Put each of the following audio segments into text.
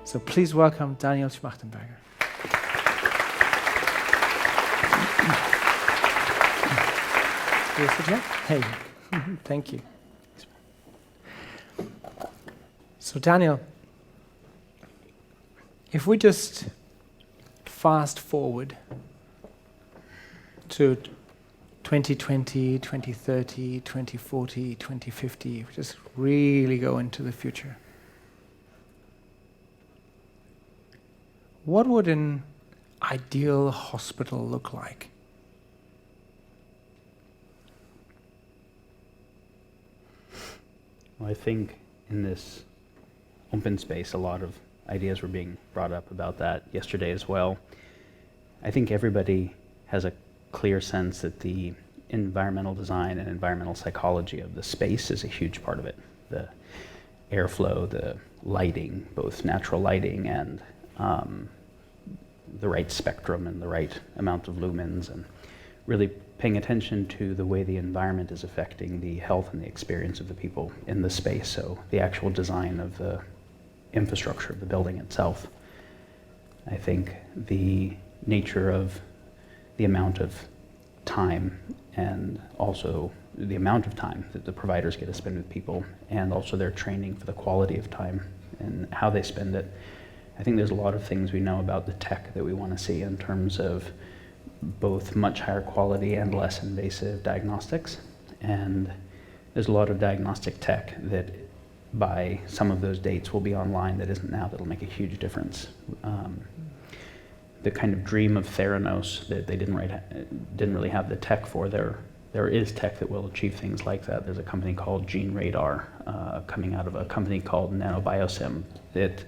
So please welcome Daniel Schmachtenberger. Hey, thank you. So Daniel, if we just fast forward to 2020, 2030, 2040, 2050, we just really go into the future. What would an ideal hospital look like? Well, I think in this open space, a lot of ideas were being brought up about that yesterday as well. I think everybody has a clear sense that the environmental design and environmental psychology of the space is a huge part of it. The airflow, the lighting, both natural lighting and the right spectrum and the right amount of lumens, and really paying attention to the way the environment is affecting the health and the experience of the people in the space, so the actual design of the infrastructure of the building itself. I think the nature of the amount of time and also the amount of time that the providers get to spend with people, and also their training for the quality of time and how they spend it. I think there's a lot of things we know about the tech that we want to see in terms of both much higher quality and less invasive diagnostics. And there's a lot of diagnostic tech that by some of those dates will be online that isn't now, that'll make a huge difference. The kind of dream of Theranos that they didn't really have the tech for, there is tech that will achieve things like that. There's a company called Gene Radar coming out of a company called NanoBioSim that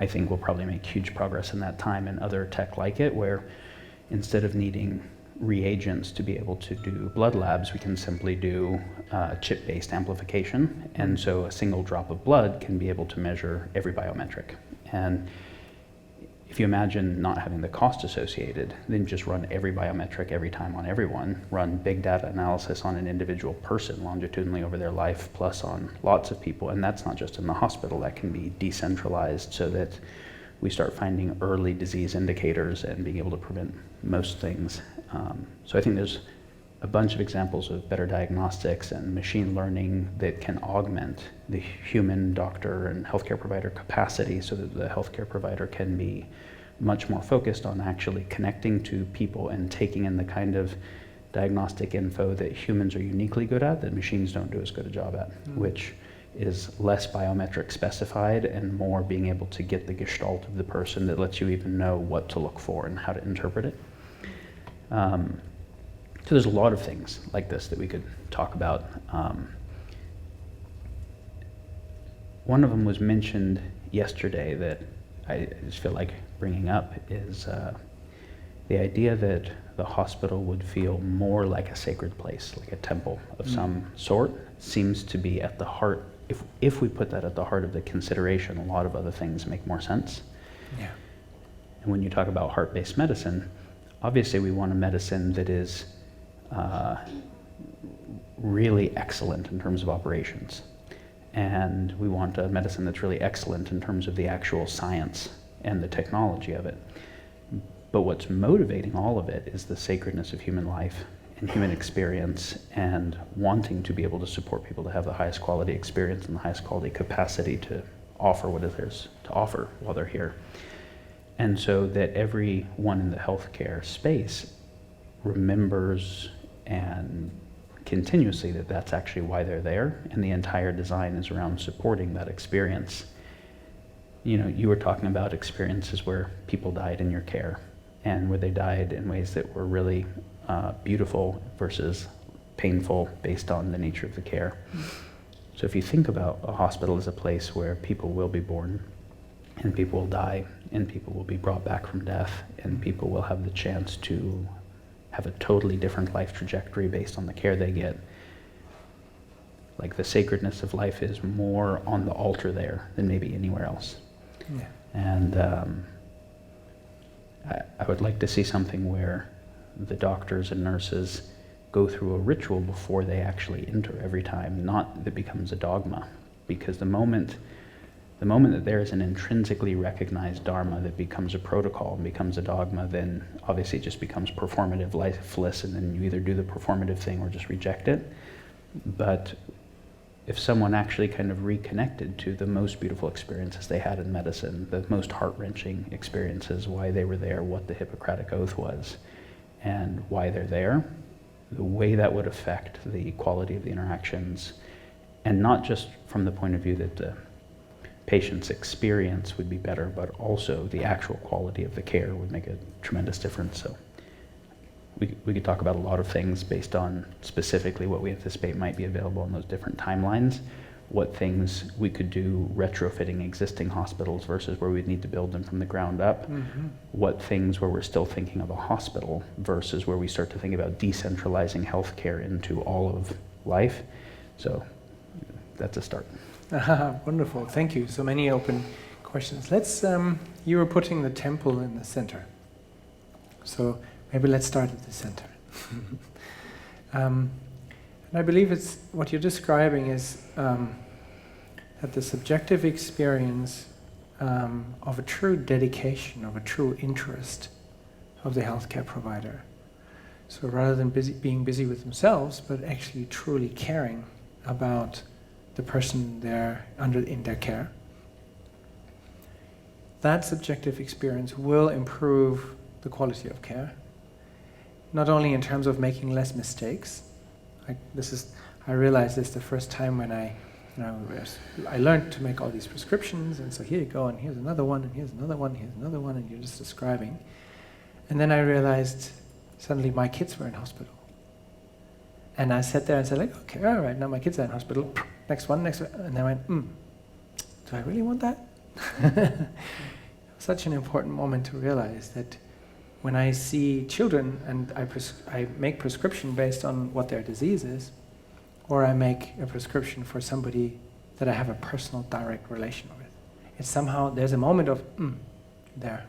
I think will probably make huge progress in that time, and other tech like it, where instead of needing reagents to be able to do blood labs, we can simply do chip-based amplification. And so a single drop of blood can be able to measure every biometric. And if you imagine not having the cost associated, then just run every biometric every time on everyone, run big data analysis on an individual person longitudinally over their life, plus on lots of people. And that's not just in the hospital, that can be decentralized so that we start finding early disease indicators and being able to prevent most things. So I think there's a bunch of examples of better diagnostics and machine learning that can augment the human doctor and healthcare provider capacity so that the healthcare provider can be much more focused on actually connecting to people and taking in the kind of diagnostic info that humans are uniquely good at that machines don't do as good a job at, which is less biometric specified and more being able to get the gestalt of the person that lets you even know what to look for and how to interpret it. So there's a lot of things like this that we could talk about. One of them was mentioned yesterday that I just feel like bringing up is the idea that the hospital would feel more like a sacred place, like a temple of some sort, seems to be at the heart. If we put that at the heart of the consideration, a lot of other things make more sense. Yeah. And when you talk about heart-based medicine, obviously we want a medicine that is really excellent in terms of operations. And we want a medicine that's really excellent in terms of the actual science and the technology of it. But what's motivating all of it is the sacredness of human life and human experience, and wanting to be able to support people to have the highest quality experience and the highest quality capacity to offer what it is to offer while they're here. And so that everyone in the healthcare space remembers and continuously that that's actually why they're there, and the entire design is around supporting that experience. You know, you were talking about experiences where people died in your care, and where they died in ways that were really beautiful versus painful based on the nature of the care. So if you think about a hospital as a place where people will be born, and people will die, and people will be brought back from death, and people will have the chance to have a totally different life trajectory based on the care they get. Like, the sacredness of life is more on the altar there than maybe anywhere else. Yeah. And I would like to see something where the doctors and nurses go through a ritual before they actually enter every time, not that becomes a dogma. Because the moment The moment that there is an intrinsically recognized dharma that becomes a protocol and becomes a dogma, then obviously it just becomes performative, lifeless, and then you either do the performative thing or just reject it. But if someone actually kind of reconnected to the most beautiful experiences they had in medicine, the most heart-wrenching experiences, why they were there, what the Hippocratic Oath was, and why they're there, the way that would affect the quality of the interactions, and not just from the point of view that the patient's experience would be better, but also the actual quality of the care would make a tremendous difference. So we could talk about a lot of things based on specifically what we anticipate might be available in those different timelines, what things we could do retrofitting existing hospitals versus where we'd need to build them from the ground up, what things where we're still thinking of a hospital versus where we start to think about decentralizing healthcare into all of life. So that's a start. Wonderful, thank you. So many open questions. Let's, you were putting the temple in the center. So maybe let's start at the center. And I believe it's, what you're describing is that the subjective experience of a true dedication, of a true interest of the healthcare provider. So rather than being busy with themselves, but actually truly caring about the person there in their care. That subjective experience will improve the quality of care, not only in terms of making less mistakes. I realized this the first time when I learned to make all these prescriptions, and so here you go, and here's another one, and here's another one, here's another one, and you're just describing. And then I realized suddenly my kids were in hospital. And I sat there and said, like, okay, all right, now my kids are in hospital. Next one. And I went, do I really want that? Such an important moment to realize that when I see children and I make prescription based on what their disease is, or I make a prescription for somebody that I have a personal, direct relation with, it's somehow, there's a moment of, there.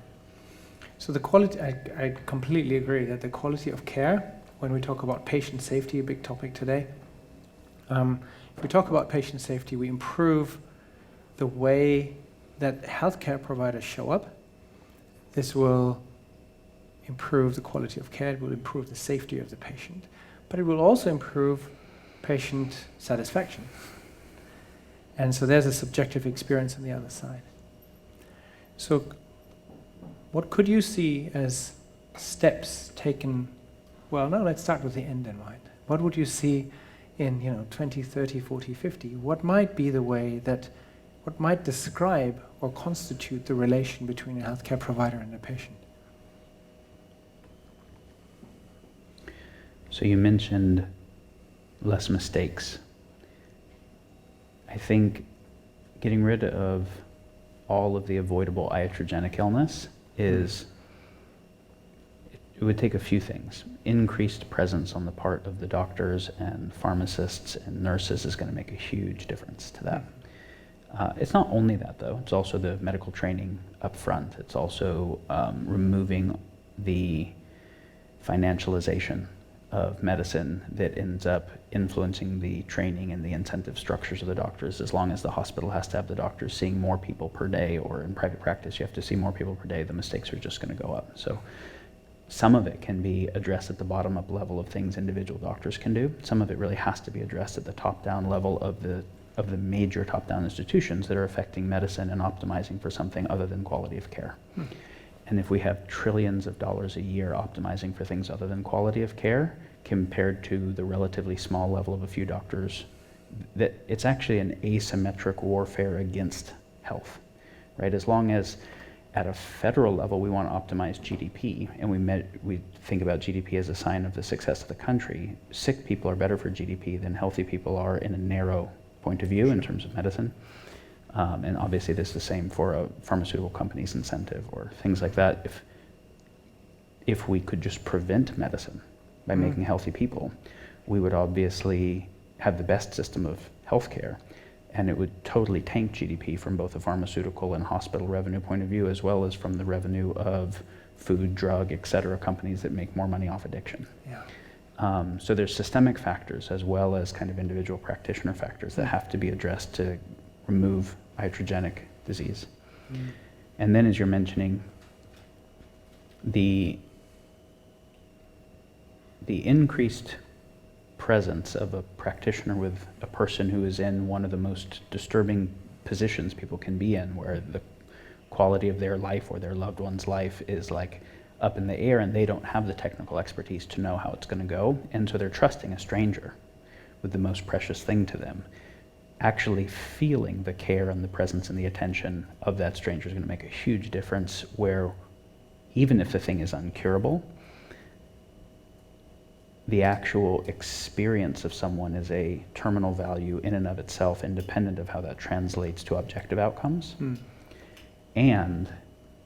So the quality, I completely agree that the quality of care, when we talk about patient safety, a big topic today, if we talk about patient safety, we improve the way that healthcare providers show up. This will improve the quality of care, it will improve the safety of the patient, but it will also improve patient satisfaction. And so there's a subjective experience on the other side. So what could you see as steps taken? Well, now let's start with the end in mind. What would you see in 20, 30, 40, 50? What might be the way that, what might describe or constitute the relation between a healthcare provider and a patient? So you mentioned less mistakes. I think getting rid of all of the avoidable iatrogenic illness is, it would take a few things. Increased presence on the part of the doctors and pharmacists and nurses is going to make a huge difference to that. It's not only that, though. It's also the medical training up front. It's also removing the financialization of medicine that ends up influencing the training and the incentive structures of the doctors. As long as the hospital has to have the doctors seeing more people per day, or in private practice you have to see more people per day, the mistakes are just going to go up. So some of it can be addressed at the bottom-up level of things individual doctors can do. Some of it really has to be addressed at the top-down level of the major top-down institutions that are affecting medicine and optimizing for something other than quality of care. And if we have trillions of dollars a year optimizing for things other than quality of care, compared to the relatively small level of a few doctors, that it's actually an asymmetric warfare against health, right? As long as at a federal level we want to optimize GDP, and we think about GDP as a sign of the success of the country, sick people are better for GDP than healthy people are in a narrow point of view in terms of medicine. And obviously this is the same for a pharmaceutical company's incentive or things like that. If we could just prevent medicine by making healthy people, we would obviously have the best system of healthcare, and it would totally tank GDP from both a pharmaceutical and hospital revenue point of view, as well as from the revenue of food, drug, et cetera, companies that make more money off addiction. Yeah. So there's systemic factors as well as kind of individual practitioner factors that have to be addressed to remove iatrogenic disease. And then, as you're mentioning, the increased presence of a practitioner with a person who is in one of the most disturbing positions people can be in, where the quality of their life or their loved one's life is like up in the air and they don't have the technical expertise to know how it's going to go, and so they're trusting a stranger with the most precious thing to them. Actually feeling the care and the presence and the attention of that stranger is going to make a huge difference, where even if the thing is uncurable, the actual experience of someone is a terminal value in and of itself, independent of how that translates to objective outcomes. And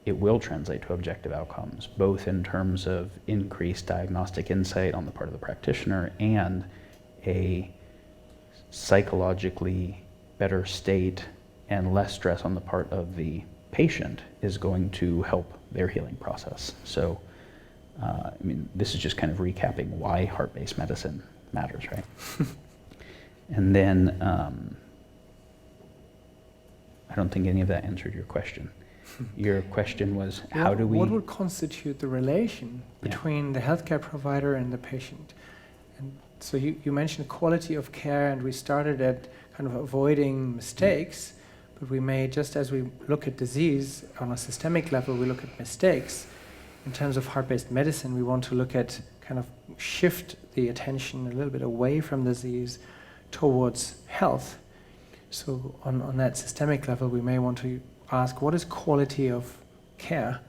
it will translate to objective outcomes, both in terms of increased diagnostic insight on the part of the practitioner and a psychologically better state and less stress on the part of the patient is going to help their healing process. So, this is just kind of recapping why heart-based medicine matters, right? And then, I don't think any of that answered your question. Your question was, how do we... What would constitute the relation between the healthcare provider and the patient? And so you mentioned quality of care, and we started at kind of avoiding mistakes, but we may, just as we look at disease on a systemic level, we look at mistakes. In terms of heart-based medicine, we want to look at kind of shift the attention a little bit away from disease towards health. So on that systemic level, we may want to ask, what is quality of care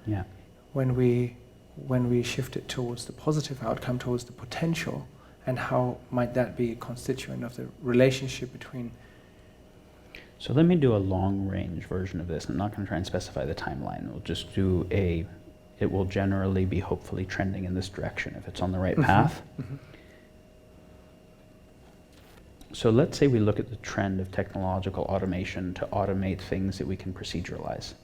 when we shift it towards the positive outcome, towards the potential, and how might that be a constituent of the relationship between... So let me do a long-range version of this. I'm not going to try and specify the timeline. We'll just do it will generally be hopefully trending in this direction if it's on the right path. So let's say we look at the trend of technological automation to automate things that we can proceduralize.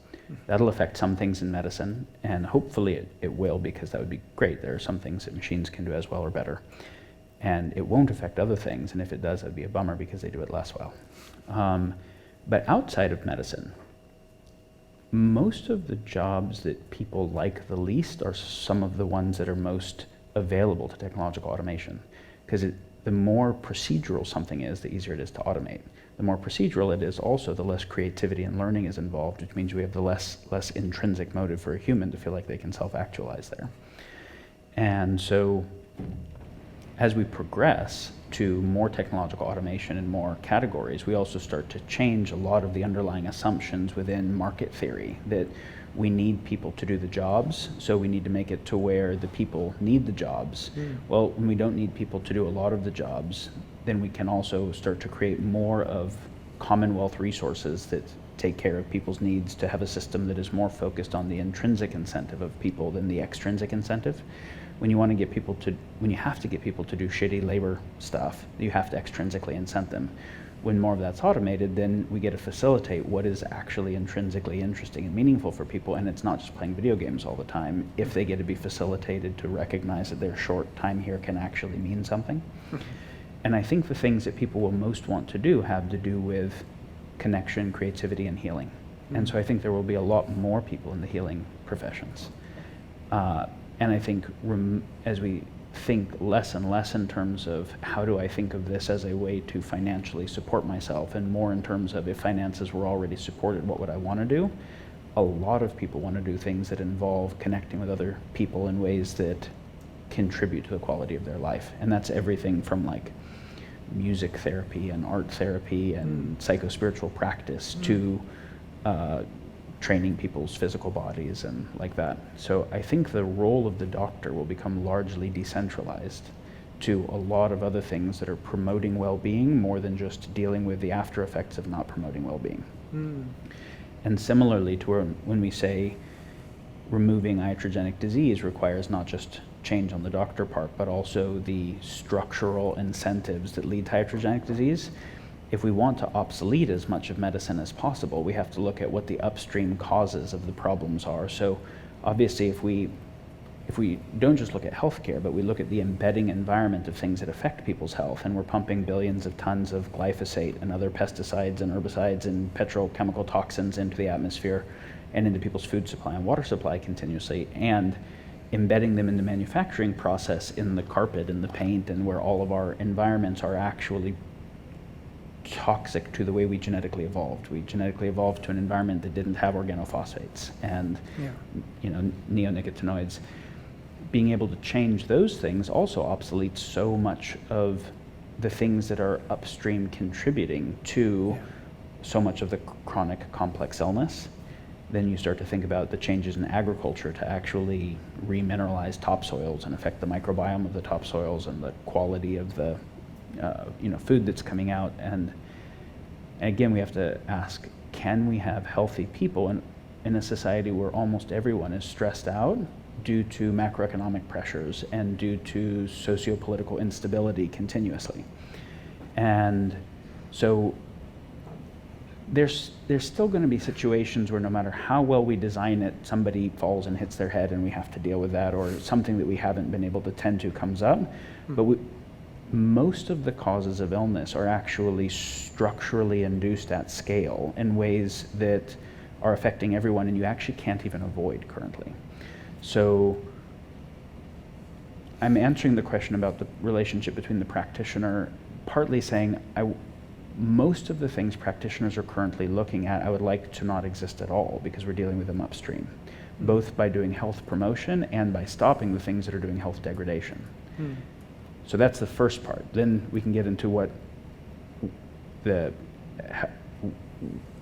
That'll affect some things in medicine, and hopefully it will, because that would be great. There are some things that machines can do as well or better. And it won't affect other things, and if it does, that'd be a bummer because they do it less well. But outside of medicine, most of the jobs that people like the least are some of the ones that are most available to technological automation, because the more procedural something is, the easier it is to automate. The more procedural it is, also the less creativity and learning is involved, which means we have the less intrinsic motive for a human to feel like they can self-actualize there. And so as we progress to more technological automation and more categories, we also start to change a lot of the underlying assumptions within market theory, that we need people to do the jobs, so we need to make it to where the people need the jobs. Well, when we don't need people to do a lot of the jobs, then we can also start to create more of Commonwealth resources that take care of people's needs, to have a system that is more focused on the intrinsic incentive of people than the extrinsic incentive. When you have to get people to do shitty labor stuff, you have to extrinsically incent them. When more of that's automated, then we get to facilitate what is actually intrinsically interesting and meaningful for people, and it's not just playing video games all the time, if they get to be facilitated to recognize that their short time here can actually mean something. And I think the things that people will most want to do have to do with connection, creativity, and healing. And so I think there will be a lot more people in the healing professions. And I think as we think less and less in terms of how do I think of this as a way to financially support myself, and more in terms of if finances were already supported, what would I want to do? A lot of people want to do things that involve connecting with other people in ways that contribute to the quality of their life. And that's everything from like music therapy and art therapy and psycho-spiritual practice to training people's physical bodies and like that. So I think the role of the doctor will become largely decentralized to a lot of other things that are promoting well-being more than just dealing with the after effects of not promoting well-being. And similarly to when we say removing iatrogenic disease requires not just change on the doctor part, but also the structural incentives that lead to iatrogenic disease. If we want to obsolete as much of medicine as possible, we have to look at what the upstream causes of the problems are. So obviously if we if we don't just look at healthcare, but we look at the embedding environment of things that affect people's health, and we're pumping billions of tons of glyphosate and other pesticides and herbicides and petrochemical toxins into the atmosphere and into people's food supply and water supply continuously, and embedding them in the manufacturing process in the carpet and the paint and where all of our environments are actually toxic to the way we genetically evolved. We genetically evolved to an environment that didn't have organophosphates and neonicotinoids. Being able to change those things also obsoletes so much of the things that are upstream contributing to so much of the chronic complex illness. Then you start to think about the changes in agriculture to actually remineralize topsoils and affect the microbiome of the topsoils and the quality of the food that's coming out. And again, we have to ask, can we have healthy people in a society where almost everyone is stressed out due to macroeconomic pressures and due to socio-political instability continuously? And so there's still going to be situations where no matter how well we design it, somebody falls and hits their head and we have to deal with that, or something that we haven't been able to tend to comes up. But most of the causes of illness are actually structurally induced at scale in ways that are affecting everyone, and you actually can't even avoid currently. So I'm answering the question about the relationship between the practitioner, partly saying most of the things practitioners are currently looking at, I would like to not exist at all, because we're dealing with them upstream, both by doing health promotion and by stopping the things that are doing health degradation. So that's the first part. Then we can get into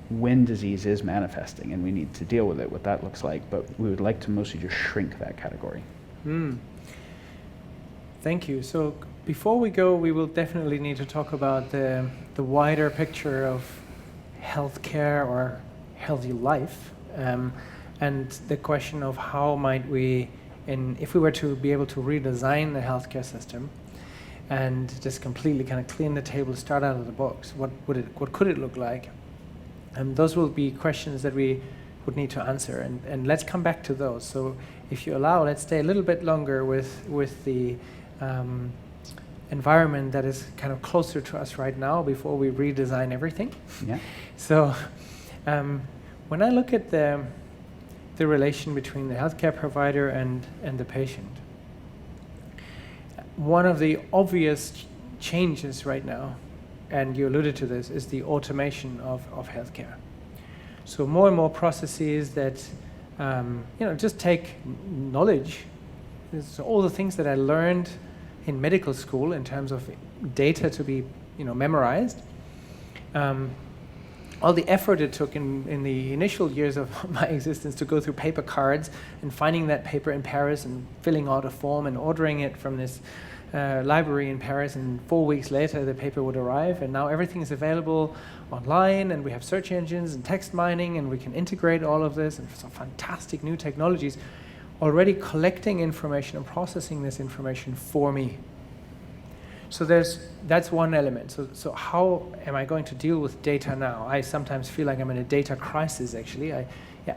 when disease is manifesting and we need to deal with it, what that looks like, but we would like to mostly just shrink that category. Thank you. So before we go, we will definitely need to talk about the wider picture of healthcare or healthy life, and the question of how might we, if we were to be able to redesign the healthcare system and just completely kind of clean the table, start out of the box, what could it look like? And those will be questions that we would need to answer, and let's come back to those. So if you allow, let's stay a little bit longer with the environment that is kind of closer to us right now before we redesign everything. So when I look at the relation between the healthcare provider and the patient, one of the obvious changes right now, and you alluded to this, is the automation of healthcare. So more and more processes that just take knowledge. So all the things that I learned in medical school in terms of data to be memorized, all the effort it took in the initial years of my existence to go through paper cards and finding that paper in Paris and filling out a form and ordering it from this library in Paris, and 4 weeks later the paper would arrive, and now everything is available online, and we have search engines and text mining, and we can integrate all of this, and some fantastic new technologies already collecting information and processing this information for me. So that's one element. So how am I going to deal with data now? I sometimes feel like I'm in a data crisis, actually.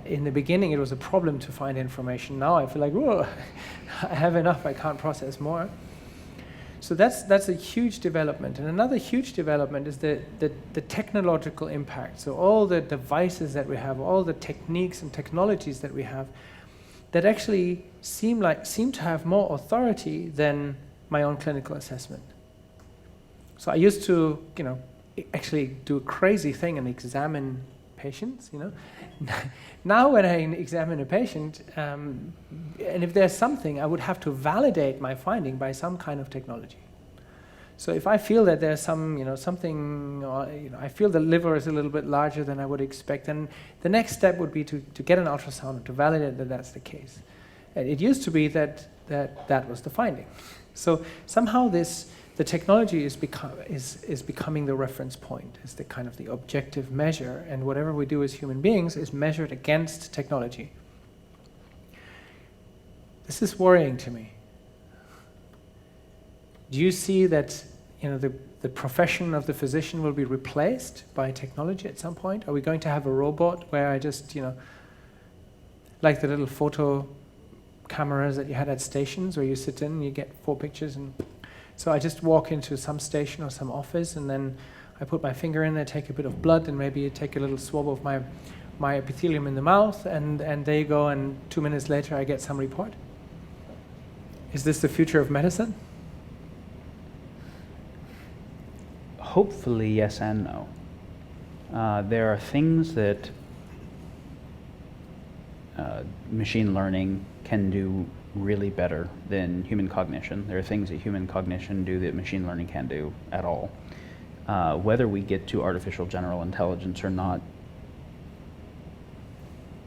In the beginning it was a problem to find information. Now I feel like, whoa, I have enough, I can't process more. So that's a huge development. And another huge development is the technological impact. So all the devices that we have, all the techniques and technologies that we have, that actually seem to have more authority than my own clinical assessment. So I used to, actually do a crazy thing and examine patients, Now when I examine a patient, and if there's something, I would have to validate my finding by some kind of technology. So if I feel that there's something, I feel the liver is a little bit larger than I would expect, then the next step would be to get an ultrasound to validate that that's the case. And it used to be that was the finding. So somehow the technology is becoming the reference point, is the kind of the objective measure, and whatever we do as human beings is measured against technology. This is worrying to me. Do you see that the profession of the physician will be replaced by technology at some point? Are we going to have a robot where I just, like the little photo cameras that you had at stations where you sit in and you get 4 pictures. And so I just walk into some station or some office, and then I put my finger in, I take a bit of blood, and maybe take a little swab of my epithelium in the mouth, and there you go, and 2 minutes later I get some report. Is this the future of medicine? Hopefully, yes and no. There are things that machine learning can do really better than human cognition. There are things that human cognition do that machine learning can't do at all. Whether we get to artificial general intelligence or not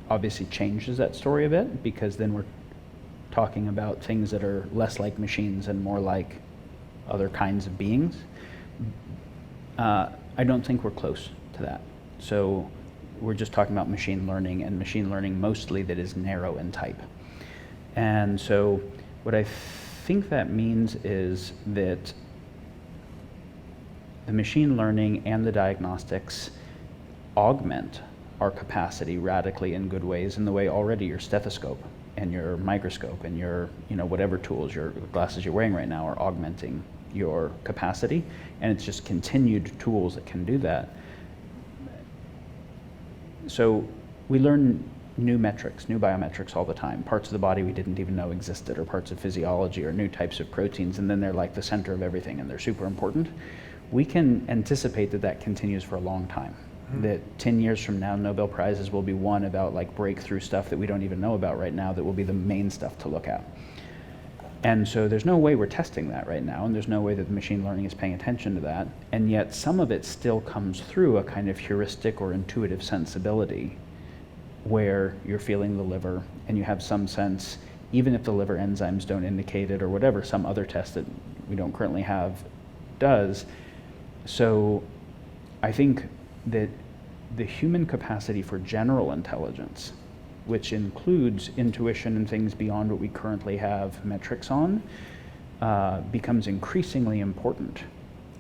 obviously changes that story a bit, because then we're talking about things that are less like machines and more like other kinds of beings. I don't think we're close to that. So we're just talking about machine learning, and machine learning mostly that is narrow in type. And so what I think that means is that the machine learning and the diagnostics augment our capacity radically in good ways, in the way already your stethoscope and your microscope and your, whatever tools, your glasses you're wearing right now are augmenting your capacity, and it's just continued tools that can do that. So we learn new metrics, new biometrics all the time, parts of the body we didn't even know existed, or parts of physiology, or new types of proteins, and then they're like the center of everything and they're super important. We can anticipate that that continues for a long time. That 10 years from now, Nobel Prizes will be won about like breakthrough stuff that we don't even know about right now that will be the main stuff to look at. And so there's no way we're testing that right now, and there's no way that the machine learning is paying attention to that, and yet some of it still comes through a kind of heuristic or intuitive sensibility where you're feeling the liver and you have some sense, even if the liver enzymes don't indicate it or whatever some other test that we don't currently have does. So I think that the human capacity for general intelligence, which includes intuition and things beyond what we currently have metrics on, becomes increasingly important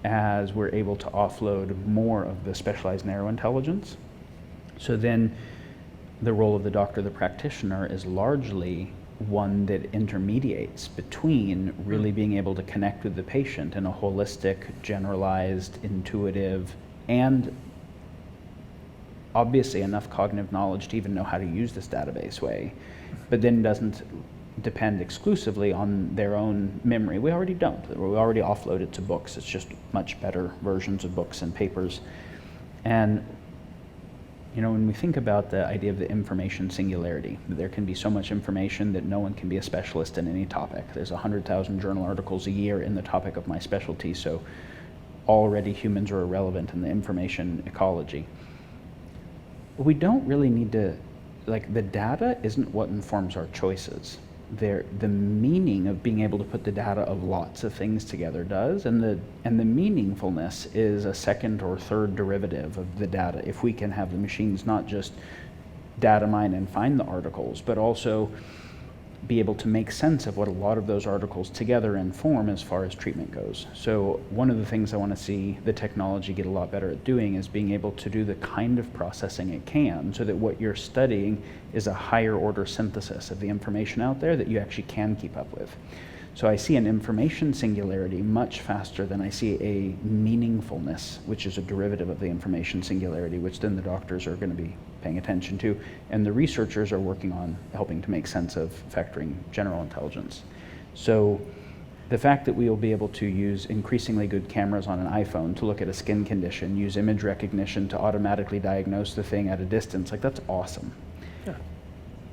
as we're able to offload more of the specialized narrow intelligence. So then the role of the doctor, the practitioner, is largely one that intermediates between really being able to connect with the patient in a holistic, generalized, intuitive, and obviously enough cognitive knowledge to even know how to use this database way, but then doesn't depend exclusively on their own memory. We already don't. We already offload it to books. It's just much better versions of books and papers. And when we think about the idea of the information singularity, there can be so much information that no one can be a specialist in any topic. There's 100,000 journal articles a year in the topic of my specialty, so already humans are irrelevant in the information ecology. We don't really need to, the data isn't what informs our choices. The meaning of being able to put the data of lots of things together does, and the meaningfulness is a second or third derivative of the data. If we can have the machines not just data mine and find the articles, but also be able to make sense of what a lot of those articles together inform as far as treatment goes. So one of the things I want to see the technology get a lot better at doing is being able to do the kind of processing it can, so that what you're studying is a higher order synthesis of the information out there that you actually can keep up with. So I see an information singularity much faster than I see a meaningfulness, which is a derivative of the information singularity, which then the doctors are going to be paying attention to, and the researchers are working on helping to make sense of factoring general intelligence. So the fact that we will be able to use increasingly good cameras on an iPhone to look at a skin condition, use image recognition to automatically diagnose the thing at a distance, that's awesome. Yeah.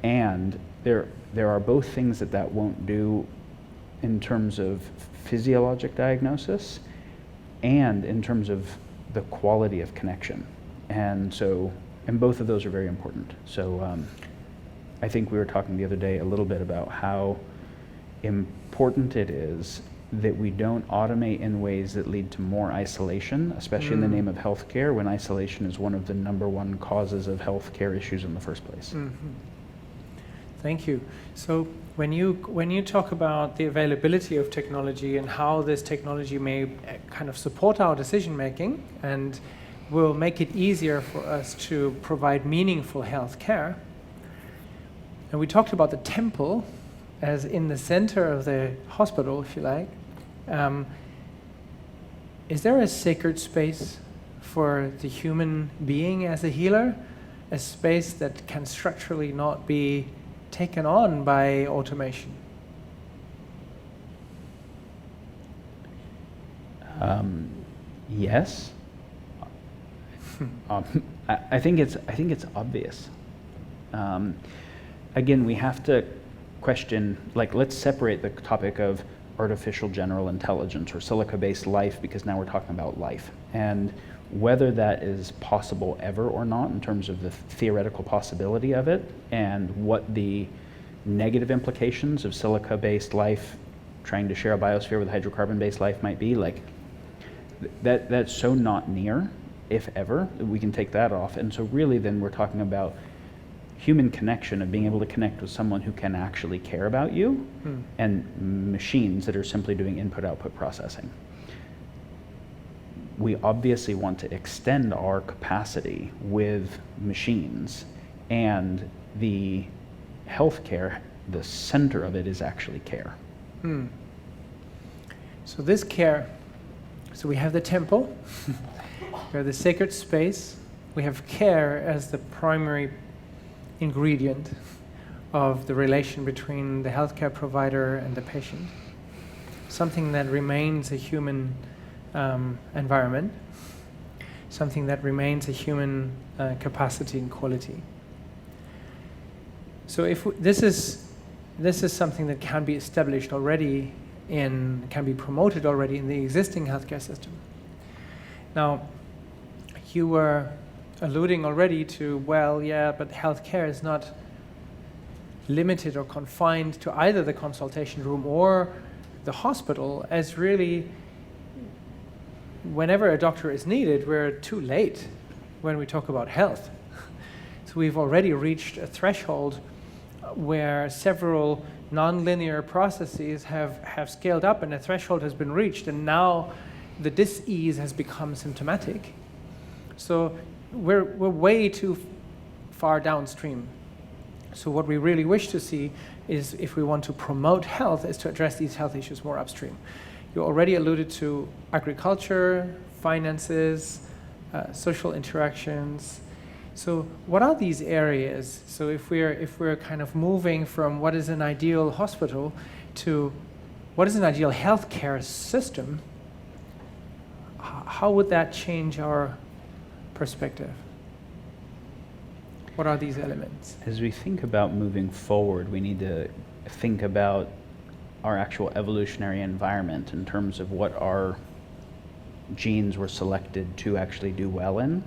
And there are both things that won't do in terms of physiologic diagnosis and in terms of the quality of connection. And both of those are very important. So I think we were talking the other day a little bit about how important it is that we don't automate in ways that lead to more isolation, especially in the name of healthcare, when isolation is one of the #1 causes of healthcare issues in the first place. Mm-hmm. Thank you. So when you talk about the availability of technology and how this technology may kind of support our decision making and will make it easier for us to provide meaningful health care, and we talked about the temple as in the center of the hospital, if you like, is there a sacred space for the human being as a healer? A space that can structurally not be taken on by automation? Yes. I think it's obvious. Again, we have to question, like, let's separate the topic of artificial general intelligence or silica-based life, because now we're talking about life, and whether that is possible ever or not in terms of the theoretical possibility of it, and what the negative implications of silica-based life trying to share a biosphere with hydrocarbon-based life might be. Like, that's so not near, if ever, we can take that off. And so really then we're talking about human connection, of being able to connect with someone who can actually care about you, and machines that are simply doing input-output processing. We obviously want to extend our capacity with machines, and the healthcare, the center of it is actually care. So this care, so we have the temple, we have the sacred space, we have care as the primary ingredient of the relation between the healthcare provider and the patient. Something that remains a human environment, something that remains a human capacity and quality. So if this is something that can be established already can be promoted already in the existing healthcare system. Now, you were alluding already to, well, yeah, but healthcare is not limited or confined to either the consultation room or the hospital, as really, whenever a doctor is needed, we're too late when we talk about health. So we've already reached a threshold where several nonlinear processes have scaled up and a threshold has been reached, and now the dis-ease has become symptomatic. So we're way too far downstream. So what we really wish to see is, if we want to promote health, is to address these health issues more upstream. You already alluded to agriculture, finances, social interactions. So what are these areas? So if we're kind of moving from what is an ideal hospital to what is an ideal healthcare system, how would that change our perspective? What are these elements? As we think about moving forward, we need to think about our actual evolutionary environment in terms of what our genes were selected to actually do well in.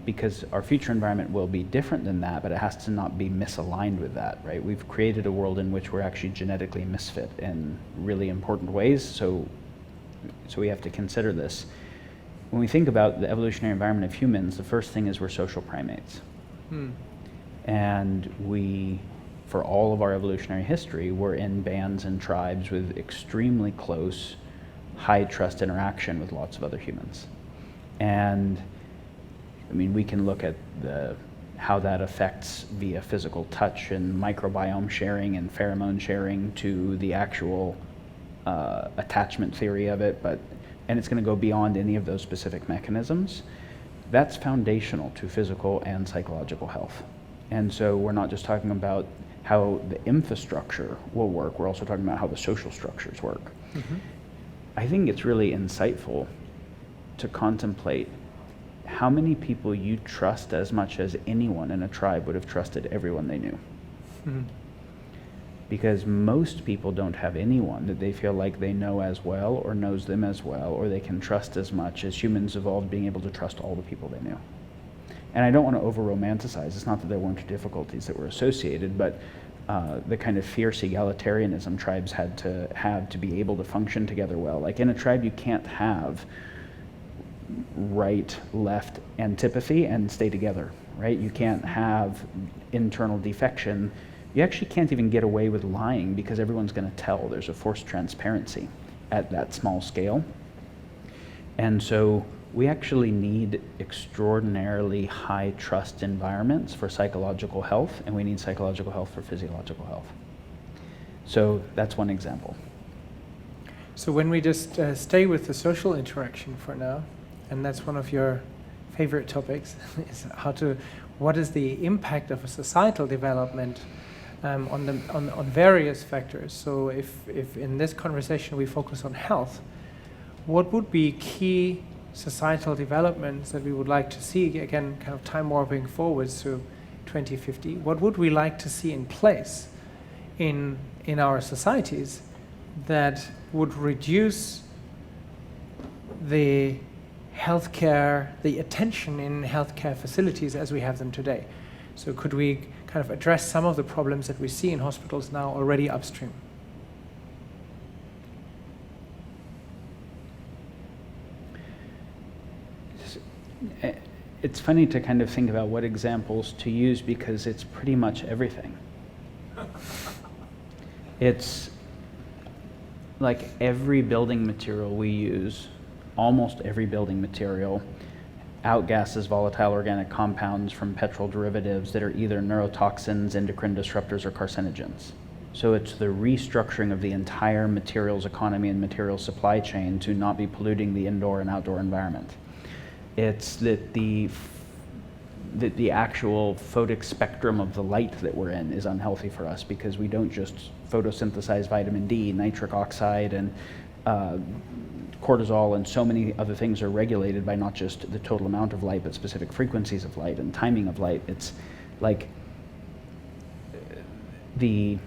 Because our future environment will be different than that, but it has to not be misaligned with that, right? We've created a world in which we're actually genetically misfit in really important ways, so we have to consider this. When we think about the evolutionary environment of humans, the first thing is we're social primates. And we, for all of our evolutionary history, we're in bands and tribes with extremely close, high trust interaction with lots of other humans. And I mean, we can look at how that affects via physical touch and microbiome sharing and pheromone sharing to the actual attachment theory of it, and it's going to go beyond any of those specific mechanisms. That's foundational to physical and psychological health. And so we're not just talking about how the infrastructure will work, we're also talking about how the social structures work. I think it's really insightful to contemplate how many people you trust as much as anyone in a tribe would have trusted everyone they knew. Because most people don't have anyone that they feel like they know as well or knows them as well or they can trust as much as humans evolved being able to trust all the people they knew. And I don't want to over-romanticize. It's not that there weren't difficulties that were associated, but the kind of fierce egalitarianism tribes had to have to be able to function together well. Like in a tribe, you can't have right, left antipathy and stay together, right? You can't have internal defection. You actually can't even get away with lying because everyone's going to tell. There's a forced transparency at that small scale. And so we actually need extraordinarily high trust environments for psychological health, and we need psychological health for physiological health. So that's one example. So when we just stay with the social interaction for now, and that's one of your favorite topics, is what is the impact of a societal development on various factors. So if in this conversation we focus on health, what would be key societal developments that we would like to see, again, kind of time warping forwards to 2050? What would we like to see in place in our societies that would reduce the healthcare, the attention in healthcare facilities as we have them today? So could we kind of address some of the problems that we see in hospitals now already upstream? It's funny to kind of think about what examples to use because it's pretty much everything. It's like every building material we use, almost every building material, outgasses volatile organic compounds from petrol derivatives that are either neurotoxins, endocrine disruptors, or carcinogens. So it's the restructuring of the entire materials economy and materials supply chain to not be polluting the indoor and outdoor environment. It's that the actual photic spectrum of the light that we're in is unhealthy for us because we don't just photosynthesize vitamin D, nitric oxide, and cortisol, and so many other things are regulated by not just the total amount of light, but specific frequencies of light and timing of light. It's like the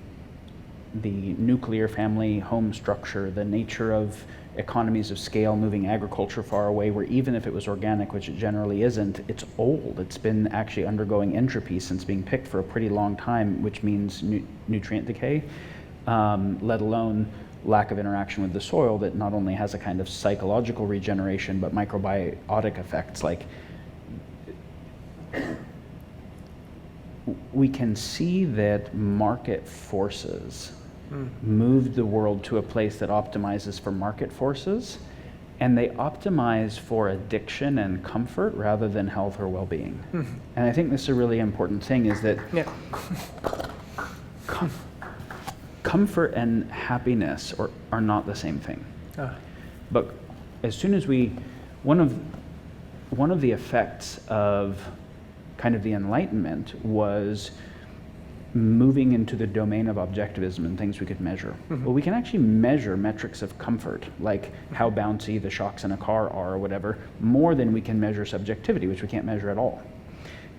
nuclear family home structure, the nature of economies of scale, moving agriculture far away, where even if it was organic, which it generally isn't, it's old. It's been actually undergoing entropy since being picked for a pretty long time, which means nutrient decay, let alone lack of interaction with the soil that not only has a kind of psychological regeneration, but microbiotic effects. Like, we can see that market forces moved the world to a place that optimizes for market forces, and they optimize for addiction and comfort rather than health or well-being. And I think this is a really important thing, is that comfort and happiness are not the same thing. But as soon as one of the effects of kind of the Enlightenment was moving into the domain of objectivism and things we could measure. Well, we can actually measure metrics of comfort, like how bouncy the shocks in a car are or whatever, more than we can measure subjectivity, which we can't measure at all.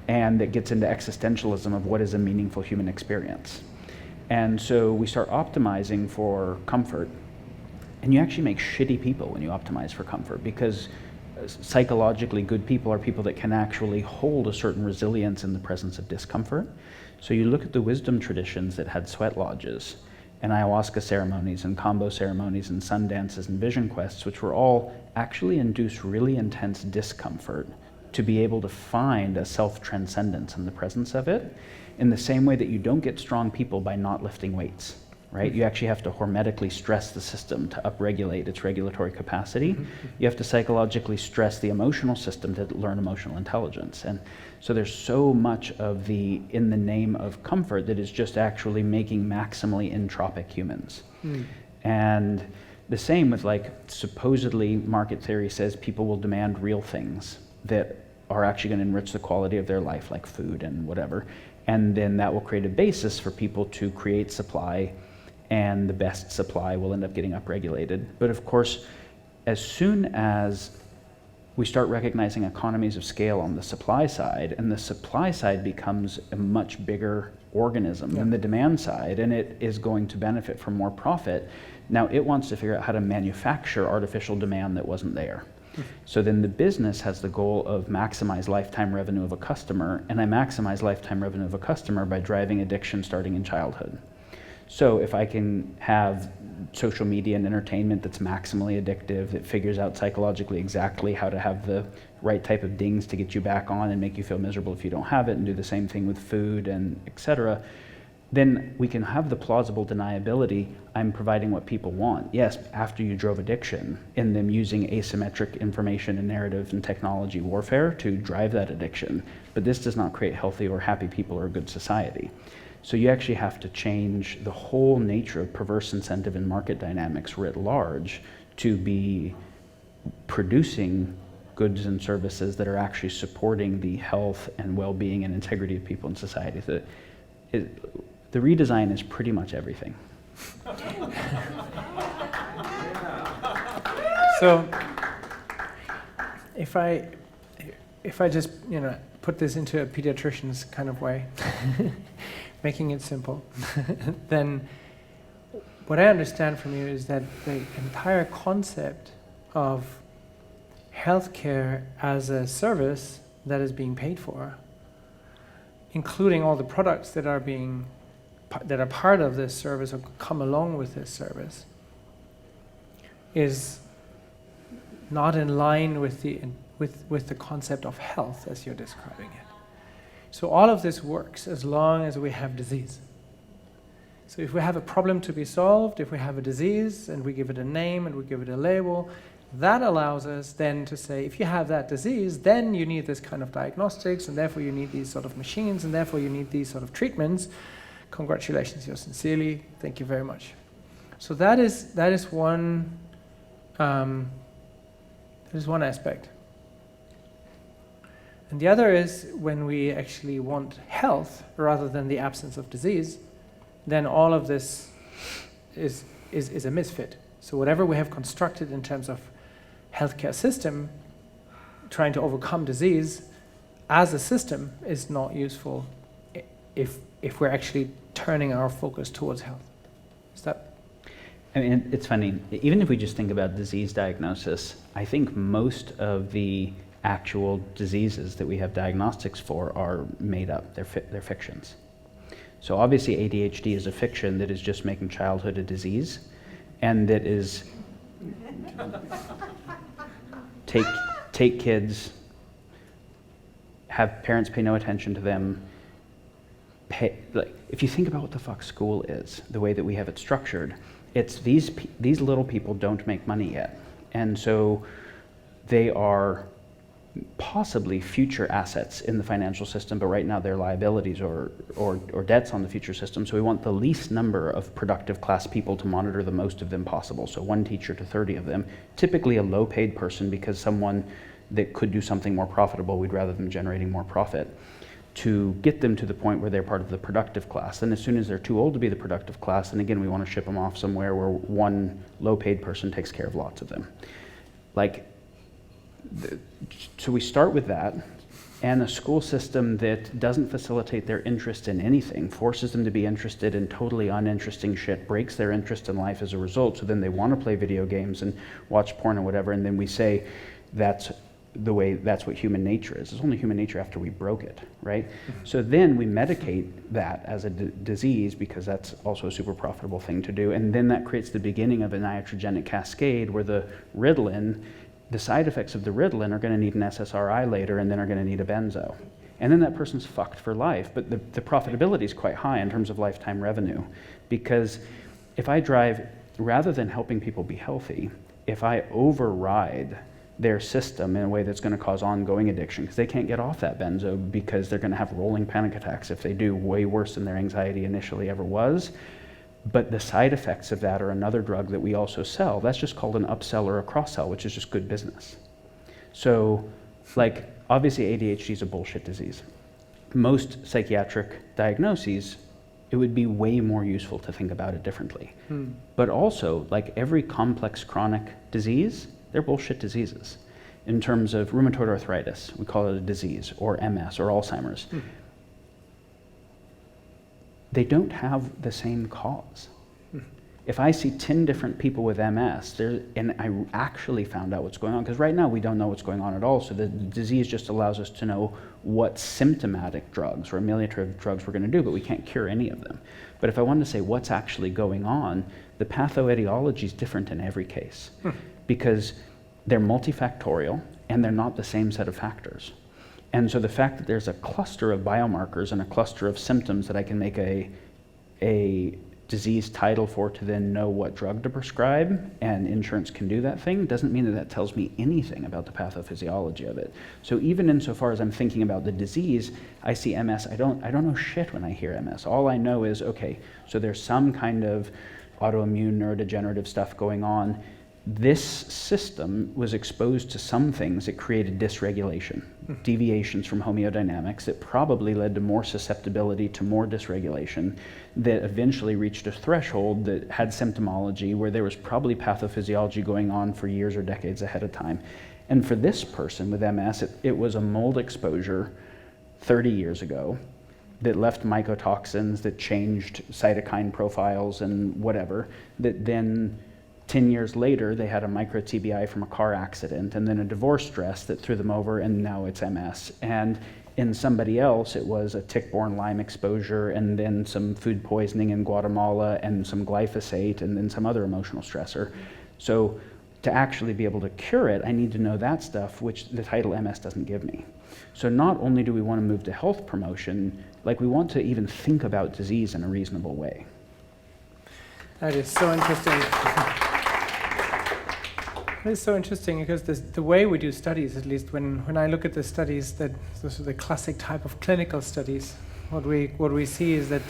And it gets into existentialism of what is a meaningful human experience. And so we start optimizing for comfort, and you actually make shitty people when you optimize for comfort, because psychologically good people are people that can actually hold a certain resilience in the presence of discomfort. So you look at the wisdom traditions that had sweat lodges and ayahuasca ceremonies and combo ceremonies and sun dances and vision quests, which were all actually induce really intense discomfort to be able to find a self-transcendence in the presence of it, in the same way that you don't get strong people by not lifting weights, right? You actually have to hormetically stress the system to upregulate its regulatory capacity. You have to psychologically stress the emotional system to learn emotional intelligence. And so there's so much of the in the name of comfort that is just actually making maximally entropic humans. And the same with, like, supposedly market theory says people will demand real things that are actually going to enrich the quality of their life, like food and whatever. And then that will create a basis for people to create supply, and the best supply will end up getting upregulated. But of course, as soon as we start recognizing economies of scale on the supply side, and the supply side becomes a much bigger organism than the demand side, and it is going to benefit from more profit, now it wants to figure out how to manufacture artificial demand that wasn't there. So then the business has the goal of maximize lifetime revenue of a customer, and I maximize lifetime revenue of a customer by driving addiction starting in childhood. So if I can have social media and entertainment that's maximally addictive, that figures out psychologically exactly how to have the right type of dings to get you back on and make you feel miserable if you don't have it, and do the same thing with food and etc., then we can have the plausible deniability, I'm providing what people want. Yes, after you drove addiction, in them using asymmetric information and narrative and technology warfare to drive that addiction. But this does not create healthy or happy people or a good society. So you actually have to change the whole nature of perverse incentive and market dynamics writ large to be producing goods and services that are actually supporting the health and well-being and integrity of people in society. The redesign is pretty much everything. So if I just put this into a pediatrician's kind of way, making it simple, then what I understand from you is that the entire concept of healthcare as a service that is being paid for, including all the products that are part of this service or come along with this service, is not in line with the concept of health as you're describing it. So all of this works as long as we have disease. So if we have a problem to be solved, if we have a disease and we give it a name and we give it a label, that allows us then to say, if you have that disease, then you need this kind of diagnostics, and therefore you need these sort of machines, and therefore you need these sort of treatments. Congratulations, yours sincerely. Thank you very much. So that is one aspect. And the other is when we actually want health rather than the absence of disease, then all of this is a misfit. So whatever we have constructed in terms of healthcare system, trying to overcome disease as a system is not useful if we're actually turning our focus towards health. Is that? I mean, it's funny, even if we just think about disease diagnosis, I think most of the actual diseases that we have diagnostics for are made up, they're fictions. So obviously ADHD is a fiction that is just making childhood a disease, and that is take kids, have parents pay no attention to them. If you think about what the fuck school is, the way that we have it structured, it's these little people don't make money yet, and so they are possibly future assets in the financial system, but right now they're liabilities or debts on the future system. So we want the least number of productive class people to monitor the most of them possible. So 1 teacher to 30 of them, typically a low paid person, because someone that could do something more profitable, we'd rather them generating more profit, to get them to the point where they're part of the productive class. And as soon as they're too old to be the productive class, and again, we want to ship them off somewhere where 1 low paid person takes care of lots of them. So we start with that, and a school system that doesn't facilitate their interest in anything, forces them to be interested in totally uninteresting shit, breaks their interest in life as a result, so then they want to play video games and watch porn or whatever, and then we say that's what human nature is. It's only human nature after we broke it, right? Mm-hmm. So then we medicate that as a disease, because that's also a super profitable thing to do, and then that creates the beginning of an iatrogenic cascade where the side effects of the Ritalin are going to need an SSRI later, and then are going to need a benzo. And then that person's fucked for life, but the profitability is quite high in terms of lifetime revenue. Because if I drive, rather than helping people be healthy, if I override their system in a way that's going to cause ongoing addiction, because they can't get off that benzo because they're going to have rolling panic attacks if they do, way worse than their anxiety initially ever was. But the side effects of that are another drug that we also sell. That's just called an upsell or a cross-sell, which is just good business. So, obviously ADHD is a bullshit disease. Most psychiatric diagnoses, it would be way more useful to think about it differently. But also, every complex chronic disease, they're bullshit diseases. In terms of rheumatoid arthritis, we call it a disease, or MS, or Alzheimer's. They don't have the same cause. If I see 10 different people with MS, and I actually found out what's going on, because right now we don't know what's going on at all, so the disease just allows us to know what symptomatic drugs or ameliorative drugs we're going to do, but we can't cure any of them. But if I wanted to say what's actually going on, the pathoetiology is different in every case, because they're multifactorial, and they're not the same set of factors. And so the fact that there's a cluster of biomarkers and a cluster of symptoms that I can make a disease title for it to then know what drug to prescribe, and insurance can do that thing, doesn't mean that that tells me anything about the pathophysiology of it. So even insofar as I'm thinking about the disease, I see MS, I don't know shit when I hear MS. All I know is, okay, so there's some kind of autoimmune neurodegenerative stuff going on. This system was exposed to some things that created dysregulation, deviations from homeodynamics that probably led to more susceptibility to more dysregulation, that eventually reached a threshold that had symptomology where there was probably pathophysiology going on for years or decades ahead of time. And for this person with MS, it was a mold exposure 30 years ago that left mycotoxins, that changed cytokine profiles and whatever, that then 10 years later, they had a micro TBI from a car accident, and then a divorce stress that threw them over, and now it's MS. And in somebody else, it was a tick-borne Lyme exposure, and then some food poisoning in Guatemala, and some glyphosate, and then some other emotional stressor. So to actually be able to cure it, I need to know that stuff, which the title MS doesn't give me. So not only do we want to move to health promotion, like we want to even think about disease in a reasonable way. That is so interesting. It's so interesting because the way we do studies, at least when I look at the studies, that those are the classic type of clinical studies, what we see is that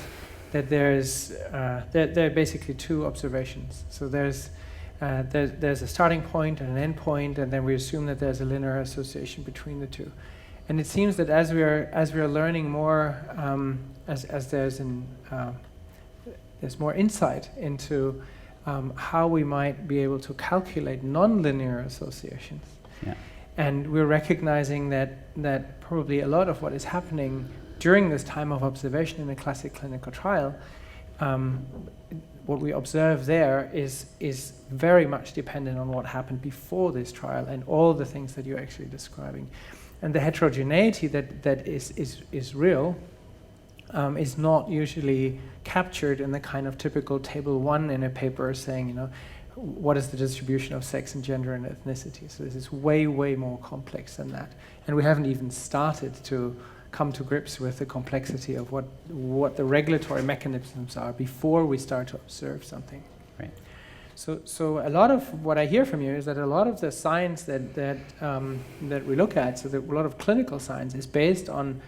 there's there are basically two observations. So there's a starting point and an end point, and then we assume that there's a linear association between the two. And it seems that as we are learning more, as there's more insight into how we might be able to calculate nonlinear associations. Yeah. And we're recognizing that probably a lot of what is happening during this time of observation in a classic clinical trial, what we observe there is very much dependent on what happened before this trial and all the things that you're actually describing. And the heterogeneity that is real is not usually captured in the kind of typical table 1 in a paper saying, what is the distribution of sex and gender and ethnicity. So this is way, way more complex than that. And we haven't even started to come to grips with the complexity of what the regulatory mechanisms are before we start to observe something. Right. So a lot of what I hear from you is that a lot of the science that we look at, so that a lot of clinical science is based on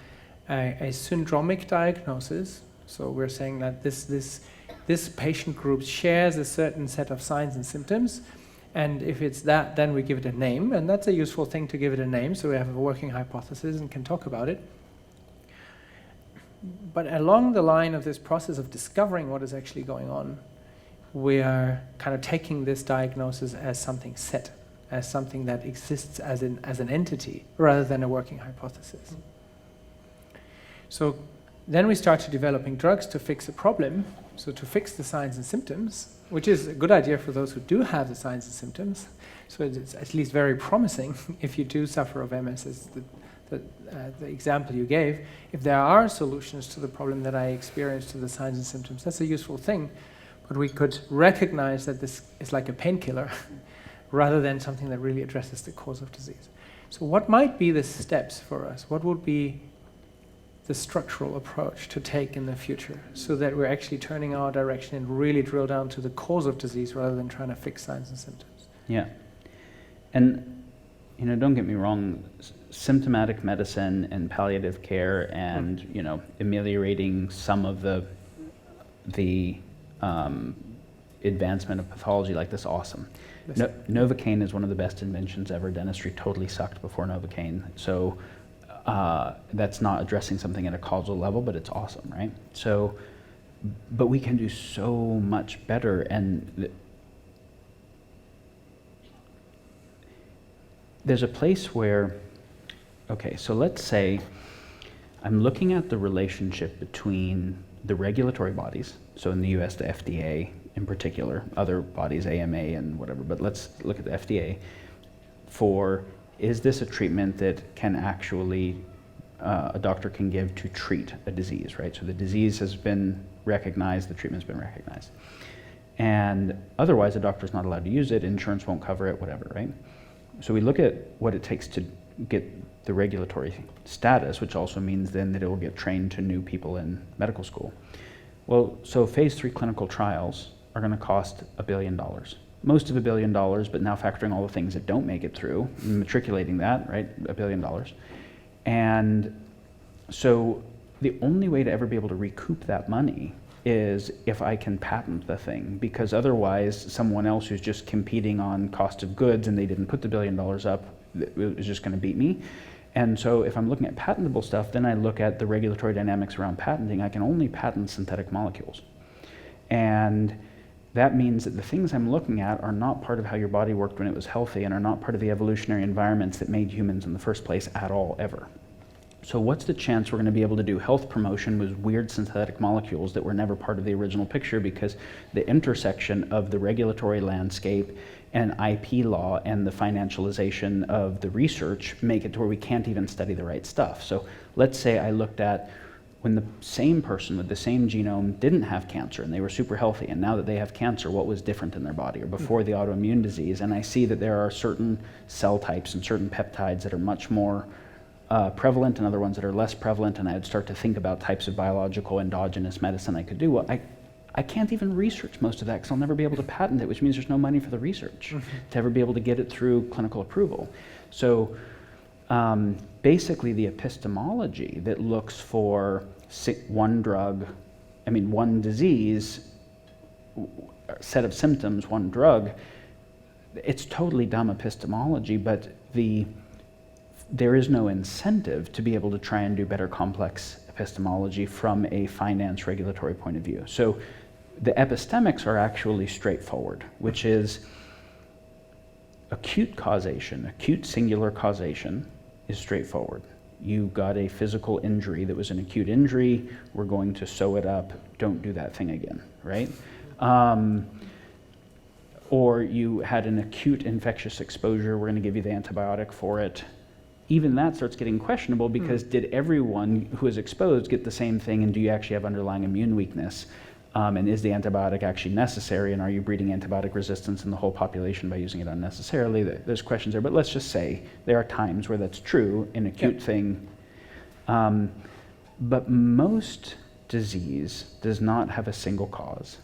a syndromic diagnosis. So we're saying that this patient group shares a certain set of signs and symptoms, and if it's that, then we give it a name, and that's a useful thing to give it a name, so we have a working hypothesis and can talk about it. But along the line of this process of discovering what is actually going on, we are kind of taking this diagnosis as something set, as something that exists as an entity, rather than a working hypothesis. So then we start to developing drugs to fix a problem, so to fix the signs and symptoms, which is a good idea for those who do have the signs and symptoms. So it's at least very promising if you do suffer of MS, as the example you gave. If there are solutions to the problem that I experienced to the signs and symptoms, that's a useful thing. But we could recognize that this is like a painkiller rather than something that really addresses the cause of disease. So what might be the steps for us? What would be the structural approach to take in the future so that we're actually turning our direction and really drill down to the cause of disease rather than trying to fix signs and symptoms? Yeah. And, don't get me wrong, symptomatic medicine and palliative care and, ameliorating some of the advancement of pathology like this, awesome. Novocaine is one of the best inventions ever. Dentistry totally sucked before Novocaine. So that's not addressing something at a causal level, but it's awesome, right? So, but we can do so much better, and there's a place where, okay, so let's say I'm looking at the relationship between the regulatory bodies, so in the US, the FDA in particular, other bodies, AMA and whatever, but let's look at the FDA for, is this a treatment that can actually, a doctor can give to treat a disease, right? So the disease has been recognized, the treatment's been recognized. And otherwise, the doctor's not allowed to use it, insurance won't cover it, whatever, right? So we look at what it takes to get the regulatory status, which also means then that it will get trained to new people in medical school. Well, so phase 3 clinical trials are going to cost $1 billion. Most of $1 billion, but now factoring all the things that don't make it through, matriculating that, right, $1 billion. And so the only way to ever be able to recoup that money is if I can patent the thing, because otherwise someone else who's just competing on cost of goods and they didn't put the $1 billion up is just going to beat me. And so if I'm looking at patentable stuff, then I look at the regulatory dynamics around patenting. I can only patent synthetic molecules. And that means that the things I'm looking at are not part of how your body worked when it was healthy and are not part of the evolutionary environments that made humans in the first place at all, ever. So what's the chance we're going to be able to do health promotion with weird synthetic molecules that were never part of the original picture, because the intersection of the regulatory landscape and IP law and the financialization of the research make it to where we can't even study the right stuff. So let's say I looked at when the same person with the same genome didn't have cancer and they were super healthy, and now that they have cancer, what was different in their body, or before the autoimmune disease, and I see that there are certain cell types and certain peptides that are much more prevalent and other ones that are less prevalent, and I would start to think about types of biological endogenous medicine I could do. Well, I can't even research most of that because I'll never be able to patent it, which means there's no money for the research to ever be able to get it through clinical approval. So basically the epistemology that looks for one drug, one disease, set of symptoms, one drug, it's totally dumb epistemology, but there is no incentive to be able to try and do better complex epistemology from a finance regulatory point of view. So the epistemics are actually straightforward, which is acute causation, acute singular causation is straightforward. You got a physical injury that was an acute injury, we're going to sew it up, don't do that thing again, right? Or you had an acute infectious exposure, we're going to give you the antibiotic for it. Even that starts getting questionable, because did everyone who is exposed get the same thing, and do you actually have underlying immune weakness? And is the antibiotic actually necessary, and are you breeding antibiotic resistance in the whole population by using it unnecessarily? There's questions there, but let's just say there are times where that's true, an acute thing. But most disease does not have a single cause.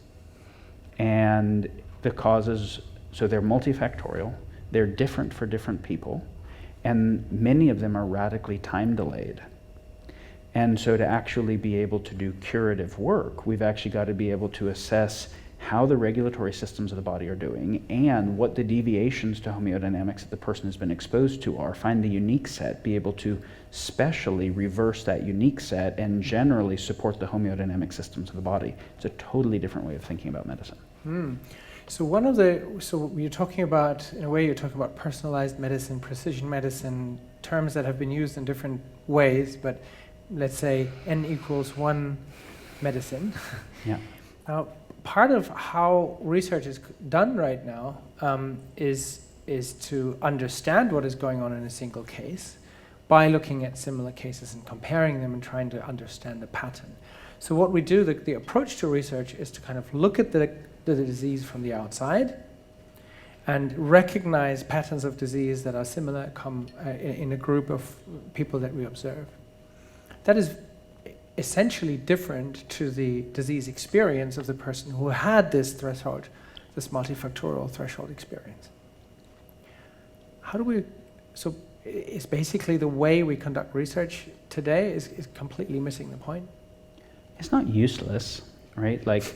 And the causes, so they're multifactorial, they're different for different people, and many of them are radically time delayed. And so to actually be able to do curative work, we've actually got to be able to assess how the regulatory systems of the body are doing and what the deviations to homeodynamics that the person has been exposed to are, find the unique set, be able to specially reverse that unique set and generally support the homeodynamic systems of the body. It's a totally different way of thinking about medicine. So you're talking about, in a way, you're talking about personalized medicine, precision medicine, terms that have been used in different ways, but let's say N=1 medicine. Yeah. Now, part of how research is done right now is to understand what is going on in a single case by looking at similar cases and comparing them and trying to understand the pattern. So what we do, the approach to research is to kind of look at the disease from the outside and recognize patterns of disease that are similar in a group of people that we observe. That is essentially different to the disease experience of the person who had this threshold, this multifactorial threshold experience. So is basically the way we conduct research today is completely missing the point? It's not useless, right? Like,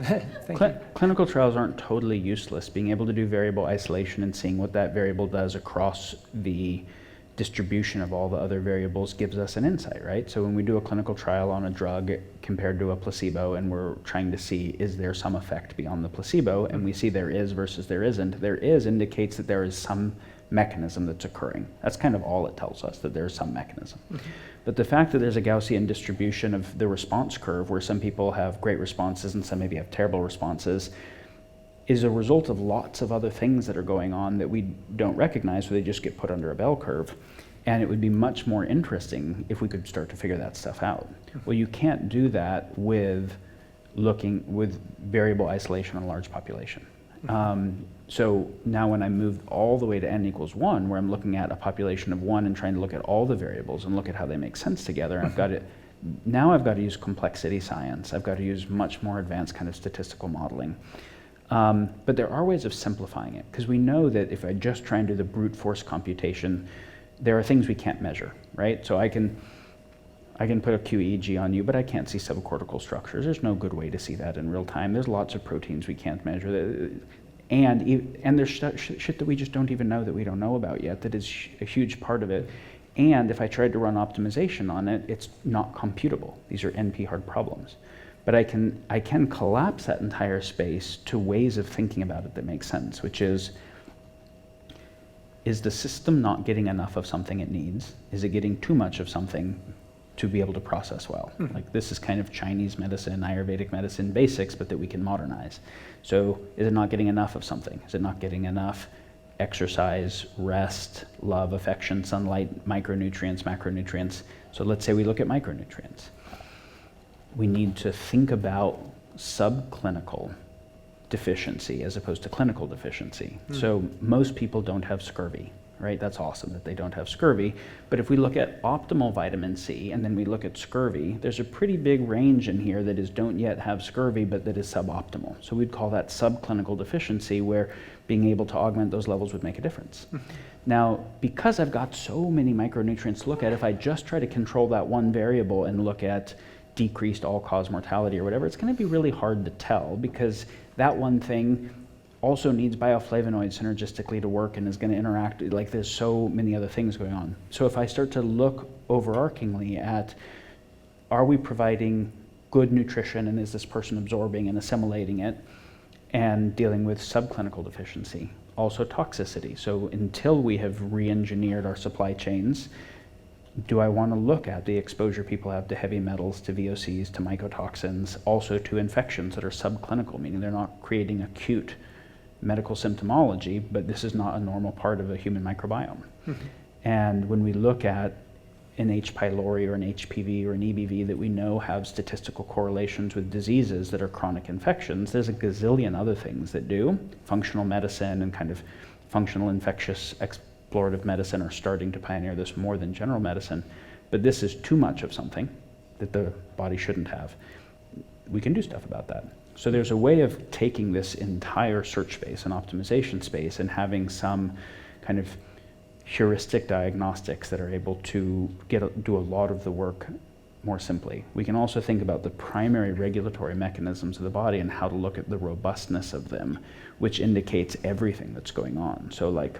Thank you. clinical trials aren't totally useless. Being able to do variable isolation and seeing what that variable does across the distribution of all the other variables gives us an insight, right? So when we do a clinical trial on a drug compared to a placebo and we're trying to see, is there some effect beyond the placebo, and we see there is versus there isn't, there is indicates that there is some mechanism that's occurring. That's kind of all it tells us, that there's some mechanism. But the fact that there's a Gaussian distribution of the response curve where some people have great responses and some maybe have terrible responses is a result of lots of other things that are going on that we don't recognize, so they just get put under a bell curve. And it would be much more interesting if we could start to figure that stuff out. Well, you can't do that with variable isolation on a large population. So now when I move all the way to N=1, where I'm looking at a population of 1 and trying to look at all the variables and look at how they make sense together, I've got to Now I've got to use complexity science. I've got to use much more advanced kind of statistical modeling. But there are ways of simplifying it, because we know that if I just try and do the brute force computation, there are things we can't measure, right? So I can put a QEEG on you, but I can't see subcortical structures. There's no good way to see that in real time. There's lots of proteins we can't measure. And there's shit that we just don't even know that we don't know about yet that is a huge part of it. And if I tried to run optimization on it, it's not computable. These are NP-hard problems. But I can collapse that entire space to ways of thinking about it that make sense, which is the system not getting enough of something it needs? Is it getting too much of something to be able to process well? Like, this is kind of Chinese medicine, Ayurvedic medicine basics, but that we can modernize. So is it not getting enough of something? Is it not getting enough exercise, rest, love, affection, sunlight, micronutrients, macronutrients? So let's say we look at micronutrients. We need to think about subclinical deficiency as opposed to clinical deficiency. So most people don't have scurvy, right? That's awesome that they don't have scurvy. But if we look at optimal vitamin C and then we look at scurvy, there's a pretty big range in here that is don't yet have scurvy, but that is suboptimal. So we'd call that subclinical deficiency, where being able to augment those levels would make a difference. Now, because I've got so many micronutrients to look at, if I just try to control that one variable and look at decreased all-cause mortality or whatever, it's going to be really hard to tell, because that one thing also needs bioflavonoids synergistically to work and is going to interact. Like, there's so many other things going on. So if I start to look overarchingly at, are we providing good nutrition, and is this person absorbing and assimilating it, and dealing with subclinical deficiency, also toxicity. So until we have re-engineered our supply chains, do I want to look at the exposure people have to heavy metals, to VOCs, to mycotoxins, also to infections that are subclinical, meaning they're not creating acute medical symptomology, but this is not a normal part of a human microbiome. And when we look at an H. pylori or an HPV or an EBV that we know have statistical correlations with diseases that are chronic infections, there's a gazillion other things that do. Functional medicine and kind of functional infectious explorative medicine are starting to pioneer this more than general medicine, but this is too much of something that the body shouldn't have. We can do stuff about that. So there's a way of taking this entire search space and optimization space and having some kind of heuristic diagnostics that are able to do a lot of the work more simply. We can also think about the primary regulatory mechanisms of the body and how to look at the robustness of them, which indicates everything that's going on. So, like,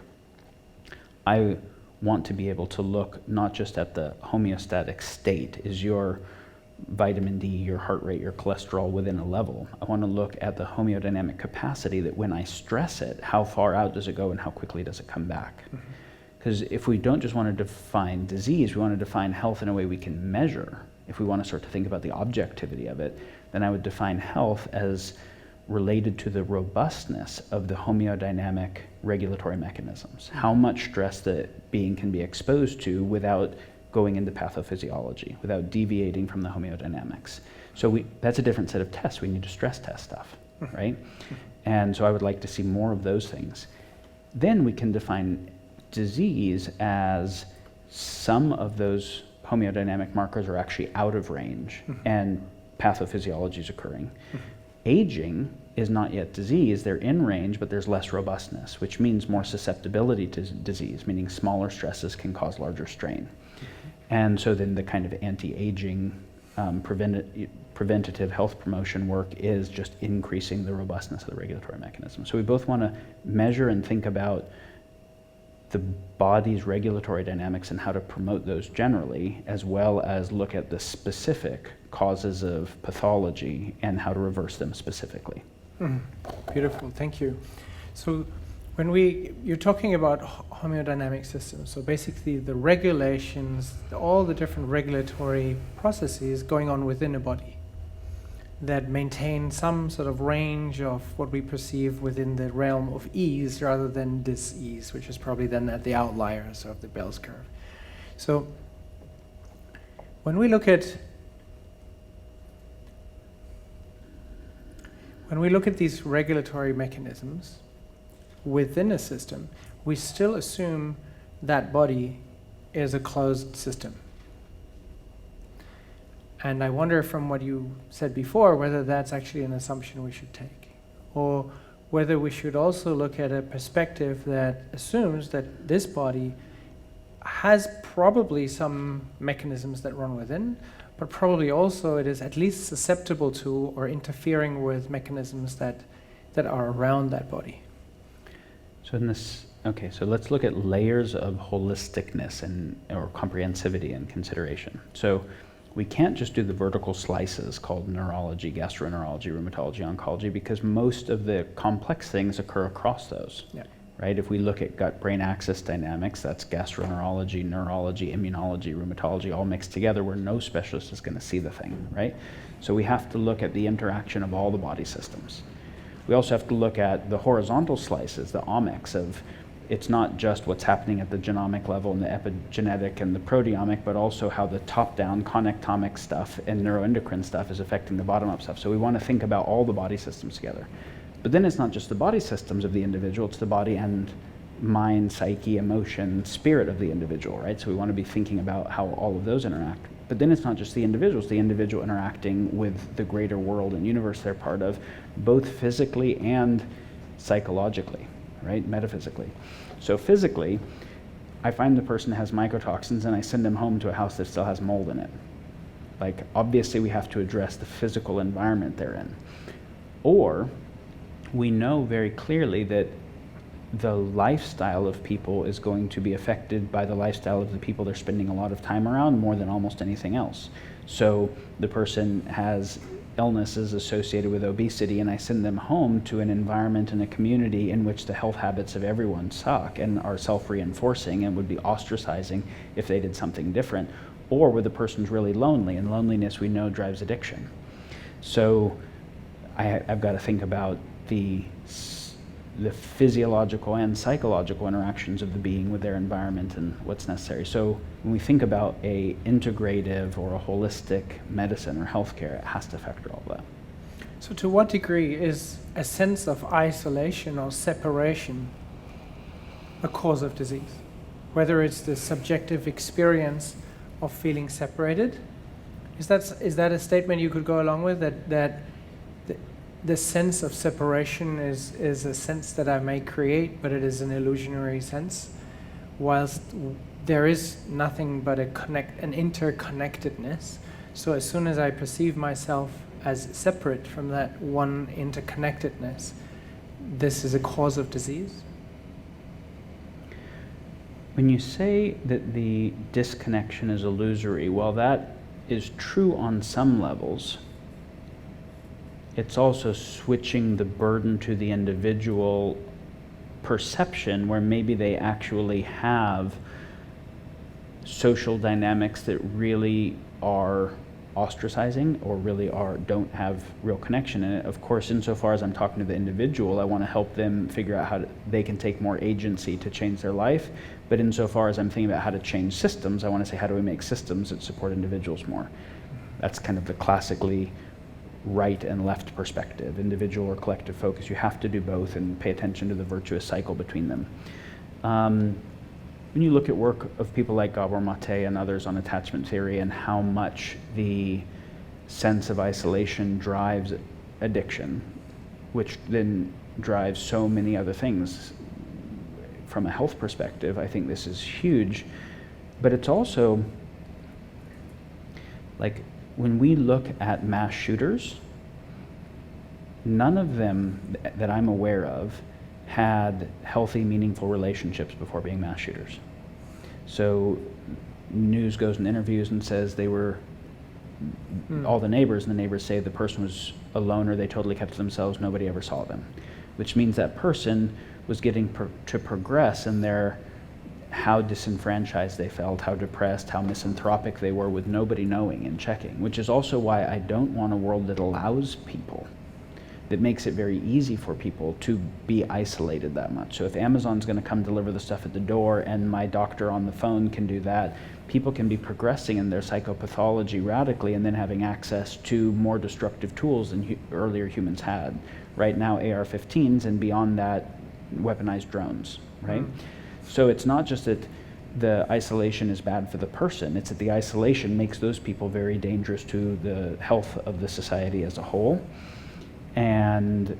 I want to be able to look not just at the homeostatic state, is your vitamin D, your heart rate, your cholesterol within a level. I want to look at the homeodynamic capacity, that when I stress it, how far out does it go and how quickly does it come back? Because if we don't just want to define disease, we want to define health in a way we can measure. If we want to start to think about the objectivity of it, then I would define health as related to the robustness of the homeodynamic regulatory mechanisms. How much stress the being can be exposed to without going into pathophysiology, without deviating from the homeodynamics. So that's a different set of tests. We need to stress test stuff, right? And so I would like to see more of those things. Then we can define disease as some of those homeodynamic markers are actually out of range and pathophysiology is occurring. Aging is not yet disease, they're in range, but there's less robustness, which means more susceptibility to disease, meaning smaller stresses can cause larger strain. And so then the kind of anti-aging preventative health promotion work is just increasing the robustness of the regulatory mechanism. So we both want to measure and think about the body's regulatory dynamics and how to promote those generally, as well as look at the specific causes of pathology and how to reverse them specifically. Beautiful, thank you. So when you're talking about homeodynamic systems, so basically the regulations, all the different regulatory processes going on within a body that maintain some sort of range of what we perceive within the realm of ease rather than dis-ease, which is probably then at the outliers of the Bell's curve. So when we look at these regulatory mechanisms within a system, we still assume that body is a closed system. And I wonder from what you said before whether that's actually an assumption we should take, or whether we should also look at a perspective that assumes that this body has probably some mechanisms that run within, but probably also it is at least susceptible to or interfering with mechanisms that are around that body. So in this, okay, so let's look at layers of holisticness or comprehensivity and consideration. So we can't just do the vertical slices called neurology, gastroenterology, rheumatology, oncology, because most of the complex things occur across those. Yeah. Right? If we look at gut-brain axis dynamics, that's gastroenterology, neurology, immunology, rheumatology, all mixed together, where no specialist is going to see the thing, right? So we have to look at the interaction of all the body systems. We also have to look at the horizontal slices, the omics of, it's not just what's happening at the genomic level and the epigenetic and the proteomic, but also how the top-down connectomic stuff and neuroendocrine stuff is affecting the bottom-up stuff. So we want to think about all the body systems together. But then it's not just the body systems of the individual, it's the body and mind, psyche, emotion, spirit of the individual, right? So we want to be thinking about how all of those interact. But then it's not just the individual interacting with the greater world and universe they're part of, both physically and psychologically, right? Metaphysically. So physically, I find the person has mycotoxins and I send them home to a house that still has mold in it. Like, obviously we have to address the physical environment they're in. Or we know very clearly that the lifestyle of people is going to be affected by the lifestyle of the people they're spending a lot of time around more than almost anything else. So the person has illnesses associated with obesity and I send them home to an environment and a community in which the health habits of everyone suck and are self-reinforcing and would be ostracizing if they did something different. Or where the person's really lonely, and loneliness we know drives addiction. So I've got to think about the physiological and psychological interactions of the being with their environment and what's necessary. So when we think about a integrative or a holistic medicine or healthcare, it has to factor all that. So to what degree is a sense of isolation or separation a cause of disease? Whether it's the subjective experience of feeling separated, is that a statement you could go along with, that the sense of separation is a sense that I may create, but it is an illusionary sense, whilst there is nothing but an interconnectedness. So as soon as I perceive myself as separate from that one interconnectedness, this is a cause of disease? When you say that the disconnection is illusory, well, that is true on some levels. It's also switching the burden to the individual perception, where maybe they actually have social dynamics that really are ostracizing or really don't have real connection in it. Of course, insofar as I'm talking to the individual, I want to help them figure out how they can take more agency to change their life. But insofar as I'm thinking about how to change systems, I want to say, how do we make systems that support individuals more? That's kind of the classically right and left perspective, individual or collective focus. You have to do both and pay attention to the virtuous cycle between them. When you look at work of people like Gabor Mate and others on attachment theory and how much the sense of isolation drives addiction, which then drives so many other things from a health perspective, I think this is huge. But it's also like, when we look at mass shooters, none of them that I'm aware of had healthy, meaningful relationships before being mass shooters. So news goes in interviews and says they were all the neighbors, and the neighbors say the person was a loner, they totally kept to themselves, nobody ever saw them. Which means that person was getting to progress in their how disenfranchised they felt, how depressed, how misanthropic they were with nobody knowing and checking, which is also why I don't want a world that allows people, that makes it very easy for people to be isolated that much. So if Amazon's going to come deliver the stuff at the door and my doctor on the phone can do that, people can be progressing in their psychopathology radically and then having access to more destructive tools than earlier humans had. Right now, AR-15s, and beyond that, weaponized drones, right? So it's not just that the isolation is bad for the person. It's that the isolation makes those people very dangerous to the health of the society as a whole. And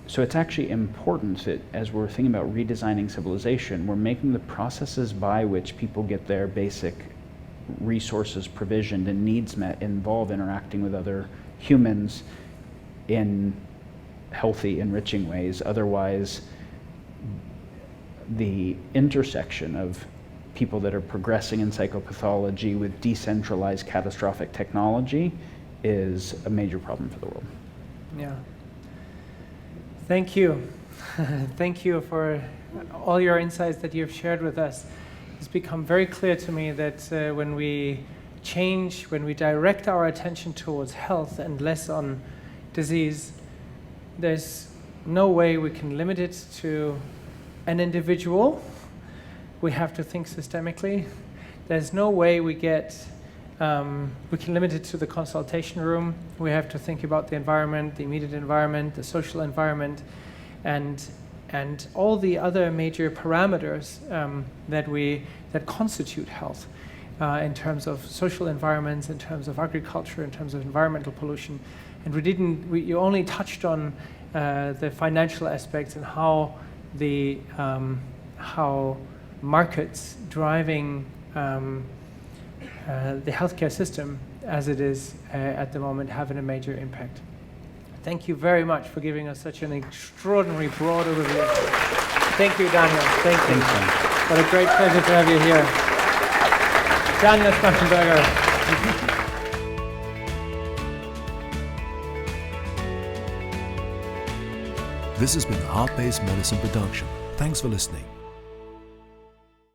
so it's actually important that as we're thinking about redesigning civilization, we're making the processes by which people get their basic resources provisioned and needs met involve interacting with other humans in healthy, enriching ways. Otherwise, the intersection of people that are progressing in psychopathology with decentralized catastrophic technology is a major problem for the world. Yeah. Thank you. Thank you for all your insights that you've shared with us. It's become very clear to me that when we direct our attention towards health and less on disease, there's no way we can limit it to an individual. We have to think systemically. There's no way we can limit it to the consultation room. We have to think about the environment, the immediate environment, the social environment, and all the other major parameters that constitute health in terms of social environments, in terms of agriculture, in terms of environmental pollution. And you only touched on the financial aspects and how markets driving the healthcare system as it is at the moment having a major impact. Thank you very much for giving us such an extraordinary broad overview. Thank you, Daniel. Thank you. What a great pleasure to have you here. Daniel Schmachtenberger. This has been a Heart-Based Medicine production. Thanks for listening.